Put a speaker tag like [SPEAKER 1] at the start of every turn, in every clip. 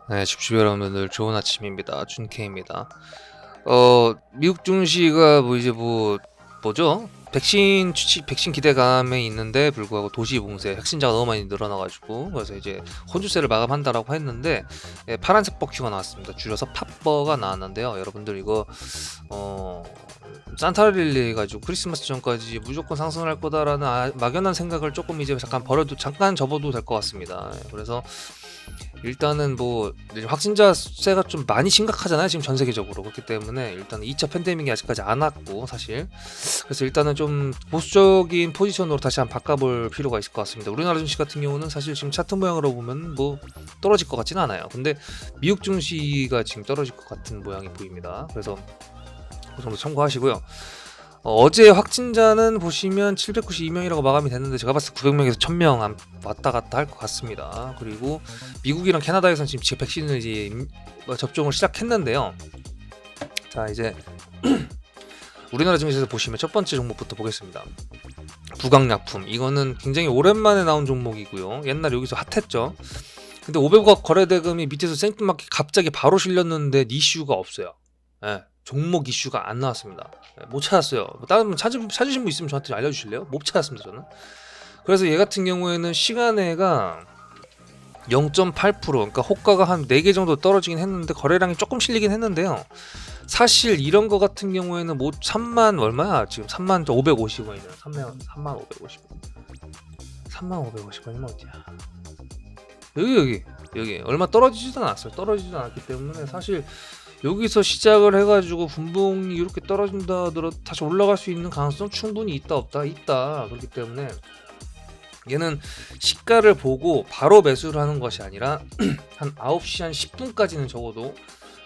[SPEAKER 1] 네, 집주비 여러분들 좋은 아침입니다. 준케입니다. 미국 증시가 뭐 이제 뭐죠? 백신 기대감에 있는데 불구하고 도시 봉쇄 확진자가 너무 많이 늘어나가지고 그래서 이제 혼주세를 마감한다라고 했는데 파란색 버큐가 나왔습니다. 줄여서 팝버가 나왔는데요. 여러분들 이거 어 산타릴리 해가지고 크리스마스 전까지 무조건 상승을 할 거다라는 막연한 생각을 조금 이제 잠깐 접어도 될 것 같습니다. 그래서 일단은 뭐 확진자 수가 좀 많이 심각하잖아요 지금 전 세계적으로. 그렇기 때문에 일단 2차 팬데믹이 아직까지 안 왔고 사실, 그래서 일단은 좀 보수적인 포지션으로 다시 한번 바꿔볼 필요가 있을 것 같습니다. 우리나라 증시 같은 경우는 사실 지금 차트 모양으로 보면 뭐 떨어질 것 같지는 않아요. 근데 미국 증시가 지금 떨어질 것 같은 모양이 보입니다. 그래서 그 정도 참고하시고요. 어제 확진자는 보시면 792명이라고 마감이 됐는데 제가 봤을 때 900명에서 1000명 왔다 갔다 할 것 같습니다. 그리고 미국이랑 캐나다에서는 지금 백신을 이제 접종을 시작했는데요. 자, 이제 우리나라 증시에서 보시면 첫 번째 종목부터 보겠습니다. 부강약품, 이거는 굉장히 오랜만에 나온 종목이고요. 옛날에 여기서 핫했죠. 근데 500억 거래대금이 밑에서 생뚱맞게 갑자기 바로 실렸는데 이슈가 없어요. 예, 종목 이슈가 안 나왔습니다. 못 찾았어요. 다른 분 찾으신 분 있으면 저한테 알려주실래요? 못 찾았습니다 저는. 그래서 얘 같은 경우에는 시간외가 0.8%, 그러니까 호가가 한 4개 정도 떨어지긴 했는데 거래량이 조금 실리긴 했는데요. 사실 이런 거 같은 경우에는 뭐 3만 얼마야? 지금 3만 550원이네요. 3만 550원. 3만 550원이면 어디야? 여기 얼마 떨어지지도 않았어요. 떨어지지도 않았기 때문에 사실 여기서 시작을 해가지고 분봉이 이렇게 떨어진다 하더라도 다시 올라갈 수 있는 가능성 충분히 있다 없다 있다. 그렇기 때문에 얘는 시가를 보고 바로 매수를 하는 것이 아니라 한 9시 한 10분까지는 적어도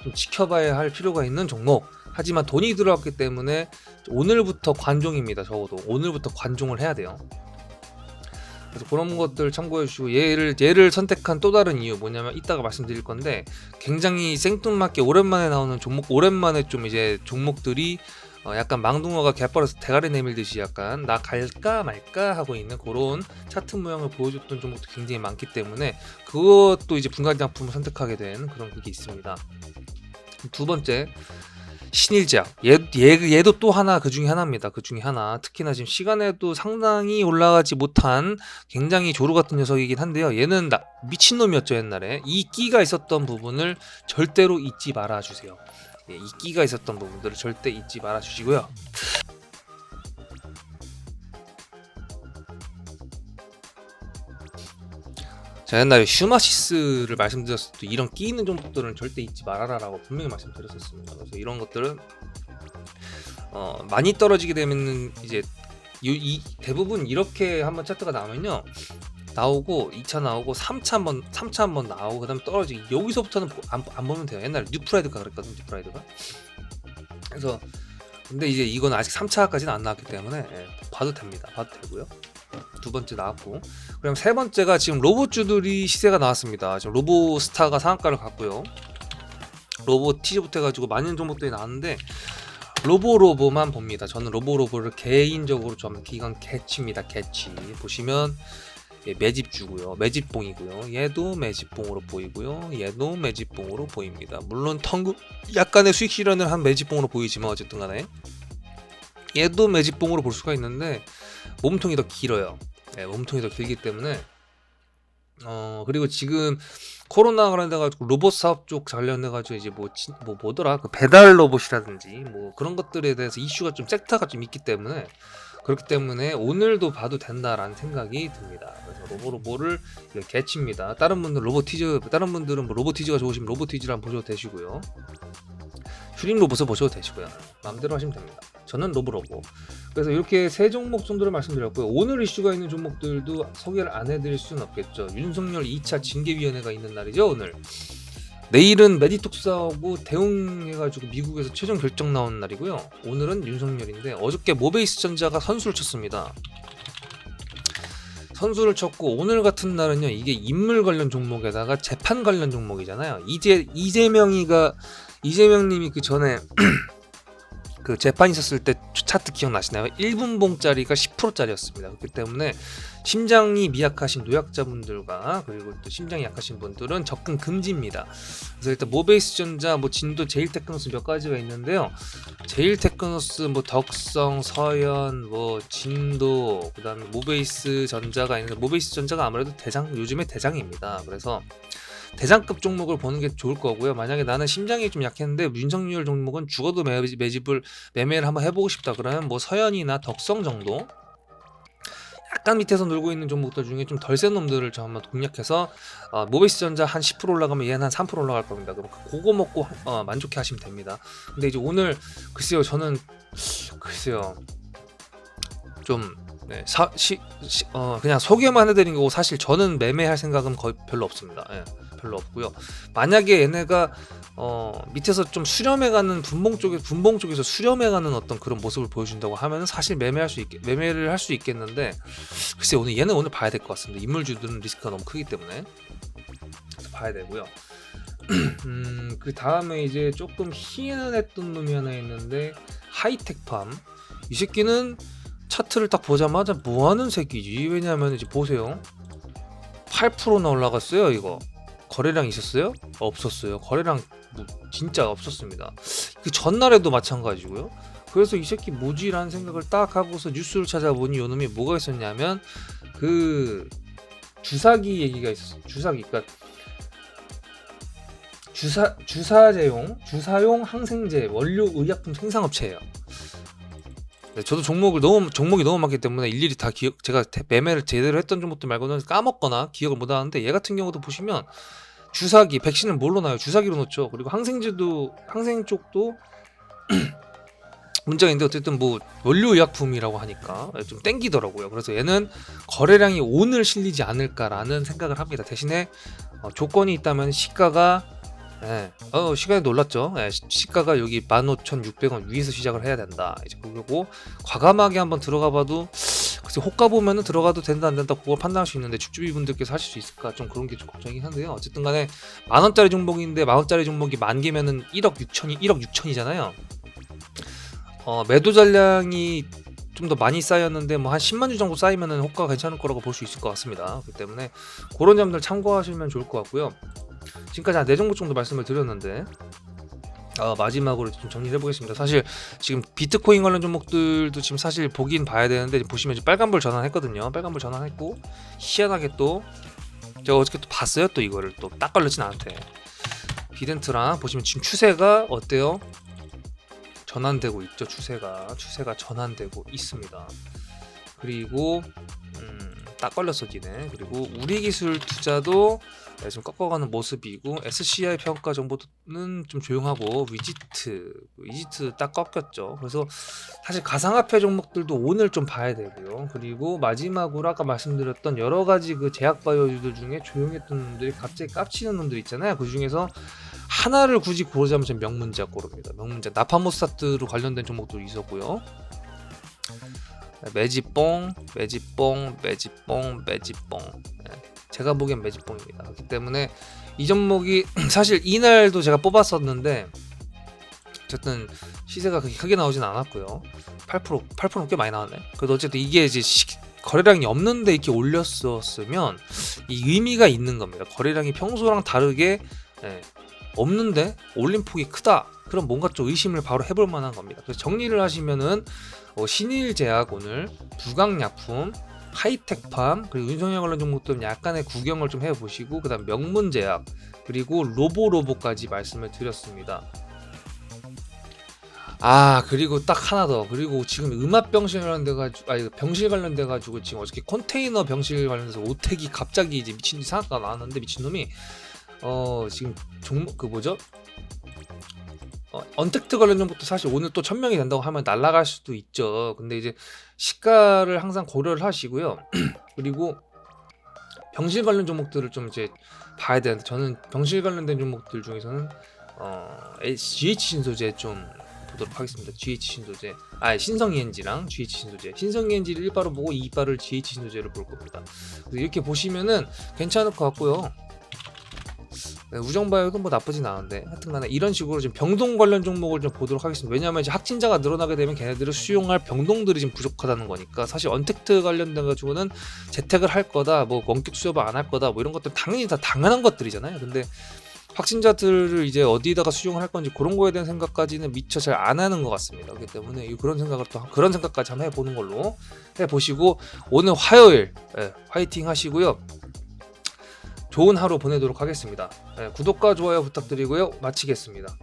[SPEAKER 1] 좀 지켜봐야 할 필요가 있는 종목. 하지만 돈이 들어왔기 때문에 오늘부터 관종입니다. 적어도 오늘부터 관종을 해야 돼요. 그래서 그런 것들 참고해 주시고, 얘를 선택한 또 다른 이유 뭐냐면 이따가 말씀드릴 건데, 굉장히 생뚱맞게 오랜만에 나오는 종목, 오랜만에 좀 이제 종목들이 약간 망둥어가 갯벌에서 대가리 내밀듯이 약간 나 갈까 말까 하고 있는 그런 차트 모양을 보여줬던 종목도 굉장히 많기 때문에 그것도 이제 분갈장품을 선택하게 된 그런 그게 있습니다. 두 번째, 신일제약. 얘도 또 하나, 그 중에 하나입니다. 그 중에 하나. 특히나 지금 시간에도 상당히 올라가지 못한 굉장히 조루 같은 녀석이긴 한데요. 얘는 미친놈이었죠, 옛날에. 이 끼가 있었던 부분을 절대로 잊지 말아 주세요. 이 끼가 있었던 부분들을 절대 잊지 말아 주시고요. 제가 옛날에 슈마시스를 말씀드렸을 때 이런 끼 있는 종목들은 절대 잊지 말아라라고 분명히 말씀드렸었습니다. 그래서 이런 것들은 많이 떨어지게 되면 이제 대부분 이렇게 한번 차트가 나오면요, 나오고 2차 나오고 3차 한번 나오고 그다음에 떨어지기, 여기서부터는 안 보면 돼요. 옛날에 뉴프라이드가 그랬거든요. 뉴프라이드가. 그래서 근데 이제 이건 아직 3차까지는 안 나왔기 때문에 봐도 됩니다. 봐도 되고요. 두 번째 나왔고, 그럼 세 번째가 지금 로봇주들이 시세가 나왔습니다. 지금 로보스타가 상한가를 갔고요. 로보 티즈부터 해가지고 많은 종목들이 나왔는데 로보만 봅니다. 저는 로보를 개인적으로 좀 기관 개치입니다. 개치 보시면 매집주고요, 매집봉이고요. 얘도 매집봉으로 보이고요. 얘도 매집봉으로 보입니다. 물론 약간의 수익 실현을 한 매집봉으로 보이지만 어쨌든 간에 얘도 매집봉으로 볼 수가 있는데 몸통이 더 길어요. 몸통이 더 길기 때문에 그리고 지금 코로나 관련돼가지고 로봇 사업 쪽 관련돼가지고 이제 뭐더라, 그 배달 로봇이라든지 뭐 그런 것들에 대해서 이슈가 좀 섹터가 좀 있기 때문에, 그렇기 때문에 오늘도 봐도 된다라는 생각이 듭니다. 그래서 로보를 개칩니다. 다른 분들은 뭐 로보티즈가 좋으시면 로보티즈를 한번 보셔도 되시고요. 슈링 로봇을 보셔도 되시고요. 마음대로 하시면 됩니다. 저는 로보. 그래서 이렇게 세 종목 정도를 말씀드렸고요. 오늘 이슈가 있는 종목들도 소개를 안 해드릴 수는 없겠죠. 윤석열 2차 징계위원회가 있는 날이죠, 오늘. 내일은 메디톡스하고 대응해가지고 미국에서 최종 결정 나오는 날이고요. 오늘은 윤석열인데 어저께 모베이스 전자가 선수를 쳤습니다. 선수를 쳤고, 오늘 같은 날은요, 이게 인물 관련 종목에다가 재판 관련 종목이잖아요. 이재명님이 그 전에 그 재판 있었을 때 차트 기억나시나요? 1분봉짜리가 10%짜리였습니다. 그렇기 때문에 심장이 미약하신 노약자분들과 그리고 또 심장이 약하신 분들은 접근 금지입니다. 그래서 일단 모베이스 전자, 뭐 진도, 제일테크노스 몇 가지가 있는데요. 제일테크노스, 뭐 덕성, 서현, 뭐 진도, 그다음에 모베이스 전자가 있는데 모베이스 전자가 아무래도 요즘의 대장입니다. 그래서 대장급 종목을 보는 게 좋을 거고요. 만약에 나는 심장이 좀 약했는데 윤석열 종목은 죽어도 매매를 한번 해보고 싶다 그러면 뭐 서현이나 덕성 정도 약간 밑에서 놀고 있는 종목들 중에 좀 덜 센 놈들을 좀 한번 공략해서 모베이스 전자 한 10% 올라가면 얘는 한 3% 올라갈 겁니다. 그럼 그거 먹고 만족해 하시면 됩니다. 근데 이제 오늘 글쎄요, 저는 글쎄요 좀 그냥 소개만 해드린 거고 사실 저는 매매할 생각은 거의 별로 없습니다. 예, 별로 없고요. 만약에 얘네가 밑에서 좀 수렴해가는 분봉 쪽에서 수렴해가는 어떤 그런 모습을 보여준다고 하면은 사실 매매를 할 수 있겠는데 글쎄 얘는 오늘 봐야 될 것 같습니다. 인물주들은 리스크가 너무 크기 때문에 봐야 되고요. 그 다음에 이제 조금 희한했던 놈이 하나 있는데 하이텍팜. 이 새끼는 차트를 딱 보자마자 뭐하는 새끼지? 왜냐하면 이제 보세요, 8%나 올라갔어요. 이거 거래량 있었어요? 없었어요. 거래량 진짜 없었습니다. 그 전날에도 마찬가지고요. 그래서 이 새끼 뭐지라는 생각을 딱 하고서 뉴스를 찾아보니 요놈이 뭐가 있었냐면 그 주사기 얘기가 있었어요. 주사기, 그러니까 주사용 항생제 원료 의약품 생산업체예요. 네, 저도 종목이 너무 많기 때문에 일일이 다 제가 매매를 제대로 했던 종목들 말고는 까먹거나 기억을 못하는데, 얘 같은 경우도 보시면 주사기, 백신을 뭘로 놔요? 주사기로 놓죠. 그리고 항생 쪽도 문제가 있는데 어쨌든 뭐 원료의약품이라고 하니까 좀 땡기더라고요. 그래서 얘는 거래량이 오늘 실리지 않을까라는 생각을 합니다. 대신에 조건이 있다면 시가가 시간이 놀랐죠. 시가가 여기 15,600원 위에서 시작을 해야 된다. 이제 그리고 과감하게 한번 들어가봐도 글쎄 호가 보면은 들어가도 된다 안 된다 그걸 판단할 수 있는데 줍줍이 분들께서 하실 수 있을까 좀 그런 게 좀 걱정이긴 한데요. 어쨌든 간에 만원짜리 종목인데 만원짜리 종목이 만 개면은 1억 6천이잖아요. 매도 잔량이 좀 더 많이 쌓였는데 뭐 한 10만 주 정도 쌓이면은 호가가 괜찮을 거라고 볼 수 있을 것 같습니다. 그렇기 때문에 그런 점들 참고하시면 좋을 것 같고요. 지금까지 한 4종목 정도 말씀을 드렸는데 마지막으로 좀 정리를 해보겠습니다. 사실 지금 비트코인 관련 종목들도 지금 사실 보긴 봐야 되는데 보시면 빨간불 전환했거든요. 빨간불 전환했고 희한하게 또 제가 어저께 또 봤어요. 또 이거를 또 딱 걸렸진 않대. 비덴트랑 보시면 지금 추세가 어때요? 전환되고 있죠. 추세가 전환되고 있습니다. 그리고 딱 걸렸어 지네. 그리고 우리기술 투자도 좀 꺾어가는 모습이고 SCI 평가 정보는 좀 조용하고 위지트 딱 꺾였죠. 그래서 사실 가상화폐 종목들도 오늘 좀 봐야 되고요. 그리고 마지막으로 아까 말씀드렸던 여러 가지 그 제약바이오주들 중에 조용했던 놈들이 갑자기 깝치는 놈들 있잖아요. 그 중에서 하나를 굳이 고르자면 전 명문제약 고릅니다. 명문제약, 나파모스타트로 관련된 종목도 있었고요. 매지뽕. 제가 보기엔 매지뽕입니다. 그렇기 때문에 이 종목이 사실 이날도 제가 뽑았었는데 어쨌든 시세가 그렇게 크게 나오진 않았고요. 8%는 꽤 많이 나왔네. 그래도 어쨌든 이게 이제 거래량이 없는데 이렇게 올렸었으면 이 의미가 있는 겁니다. 거래량이 평소랑 다르게 없는데 올린 폭이 크다. 그럼 뭔가 좀 의심을 바로 해볼 만한 겁니다. 그래서 정리를 하시면은 신일제약 오늘, 두강약품, 하이텍팜, 그리고 윤석열 관련 종목들은 약간의 구경을 좀 해보시고 그 다음 명문제약, 그리고 로보까지 말씀을 드렸습니다. 그리고 딱 하나 더. 그리고 지금 음압병실 관련돼가지고 병실 관련돼가지고 지금 어저께 컨테이너 병실 관련돼서 오택이 갑자기 이제 미친 사고가 나왔는데 미친놈이 지금 종목 언택트 관련 종목도 사실 오늘 또 1000명이 된다고 하면 날아갈 수도 있죠. 근데 이제 시가를 항상 고려를 하시고요. 그리고 병실 관련 종목들을 좀 이제 봐야 되는데 저는 병실 관련된 종목들 중에서는 GH 신소재 좀 보도록 하겠습니다. GH 신소재, 신성ENG랑 GH 신소재. 신성ENG를 1바로 보고 2바를 GH 신소재를 볼 겁니다. 그래서 이렇게 보시면은 괜찮을 것 같고요. 네, 우정바이오도 뭐 나쁘진 않은데 하여튼간에 이런 식으로 지금 병동 관련 종목을 좀 보도록 하겠습니다. 왜냐하면 이제 확진자가 늘어나게 되면 걔네들을 수용할 병동들이 지금 부족하다는 거니까 사실 언택트 관련돼 가지고는 재택을 할 거다, 뭐 원격 수업을 안 할 거다, 뭐 이런 것들 당연히 다 당연한 것들이잖아요. 근데 확진자들을 이제 어디다가 수용을 할 건지 그런 거에 대한 생각까지는 미처 잘 안 하는 것 같습니다. 그렇기 때문에 그런 생각을 또 그런 생각까지 한번 해보는 걸로 해보시고 오늘 화요일 화이팅 하시고요. 좋은 하루 보내도록 하겠습니다. 구독과 좋아요 부탁드리고요. 마치겠습니다.